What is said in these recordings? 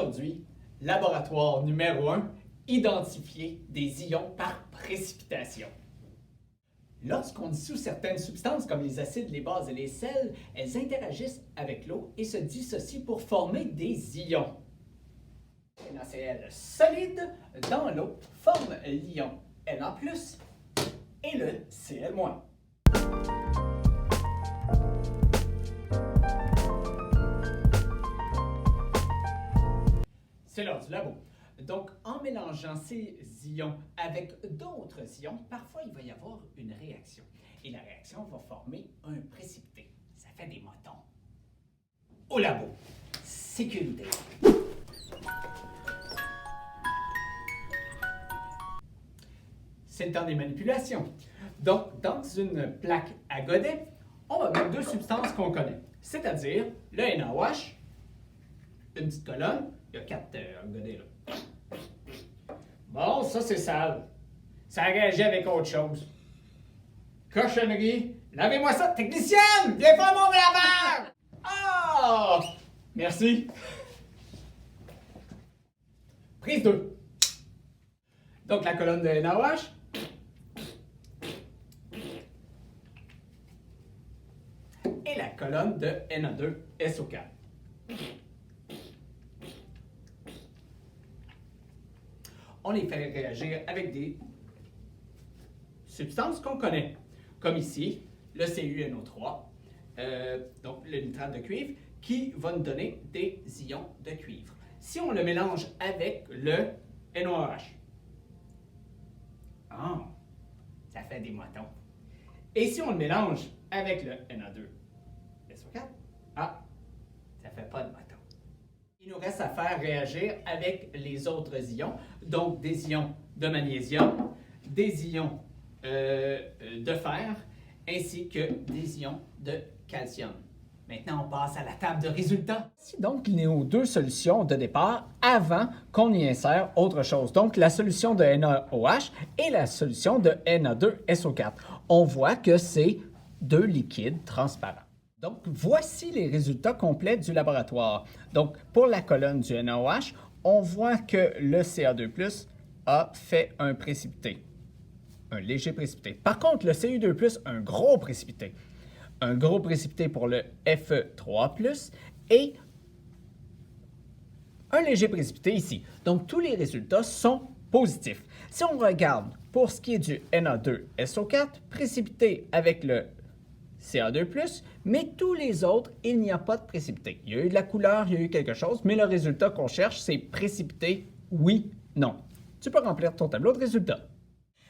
Aujourd'hui, laboratoire numéro 1, identifier des ions par précipitation. Lorsqu'on dissout certaines substances comme les acides, les bases et les sels, elles interagissent avec l'eau et se dissocient pour former des ions. NaCl solide dans l'eau forme l'ion Na+, et le Cl-. C'est l'heure du labo. Donc, en mélangeant ces ions avec d'autres ions, parfois il va y avoir une réaction. Et la réaction va former un précipité. Ça fait des motons. Au labo, sécurité. C'est le temps des manipulations. Donc, dans une plaque à godet, on va mettre deux substances qu'on connaît, c'est-à-dire le NaOH, une petite colonne, il y a 4 godets là. Bon, ça c'est sale. Ça réagit avec autre chose. Cochonnerie. Lavez-moi ça, technicienne! Viens faire mon lavage! Ah! Merci. Prise 2. Donc la colonne de NaOH. Et la colonne de Na2SO4. On les fait réagir avec des substances qu'on connaît, comme ici, le CuNO3, donc le nitrate de cuivre, qui va nous donner des ions de cuivre. Si on le mélange avec le NaOH, ça fait des motons. Et si on le mélange avec le Na2SO4, ça fait pas de motons. Il nous reste à faire réagir avec les autres ions, donc des ions de magnésium, des ions de fer, ainsi que des ions de calcium. Maintenant, on passe à la table de résultats. Voici donc nos deux solutions de départ avant qu'on y insère autre chose. Donc, la solution de NaOH et la solution de Na2SO4. On voit que c'est deux liquides transparents. Donc, voici les résultats complets du laboratoire. Donc, pour la colonne du NaOH, on voit que le Ca2+, a fait un précipité, un léger précipité. Par contre, le Cu2+, un gros précipité. Un gros précipité pour le Fe3+, et un léger précipité ici. Donc, tous les résultats sont positifs. Si on regarde pour ce qui est du Na2SO4, précipité avec le Ca2+, mais tous les autres, il n'y a pas de précipité. Il y a eu de la couleur, il y a eu quelque chose, mais le résultat qu'on cherche, c'est précipité, oui, non. Tu peux remplir ton tableau de résultats.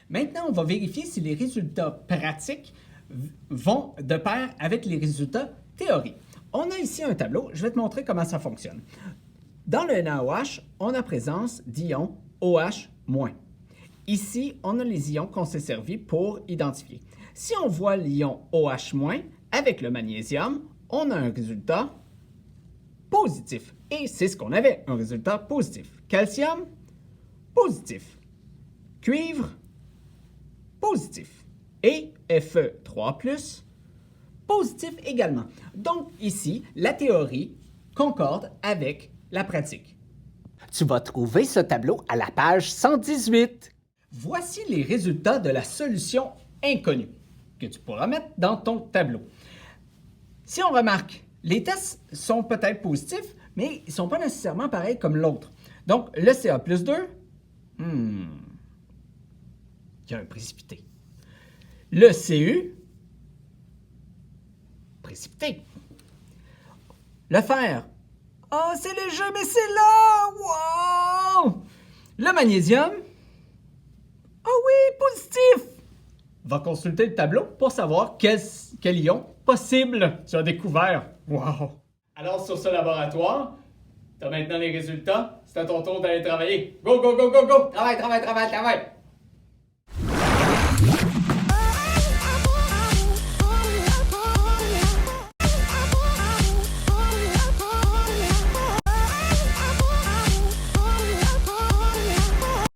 Maintenant, on va vérifier si les résultats pratiques vont de pair avec les résultats théoriques. On a ici un tableau, je vais te montrer comment ça fonctionne. Dans le NaOH, on a présence d'ions OH-. Ici, on a les ions qu'on s'est servi pour identifier. Si on voit l'ion OH- avec le magnésium, on a un résultat positif. Et c'est ce qu'on avait, un résultat positif. Calcium, positif. Cuivre, positif. Et Fe3+, positif également. Donc ici, la théorie concorde avec la pratique. Tu vas trouver ce tableau à la page 118. Voici les résultats de la solution inconnue que tu pourras mettre dans ton tableau. Si on remarque, les tests sont peut-être positifs, mais ils ne sont pas nécessairement pareils comme l'autre. Donc, le Ca+2, il y a un précipité. Le Cu, précipité. Le fer, c'est léger, mais c'est là! Wow! Le magnésium, oui, positif! Va consulter le tableau pour savoir quel ion possible tu as découvert. Wow! Alors, sur ce laboratoire, tu as maintenant les résultats. C'est à ton tour d'aller travailler. Go, go, go, go, go! Travaille, travaille, travaille, travaille!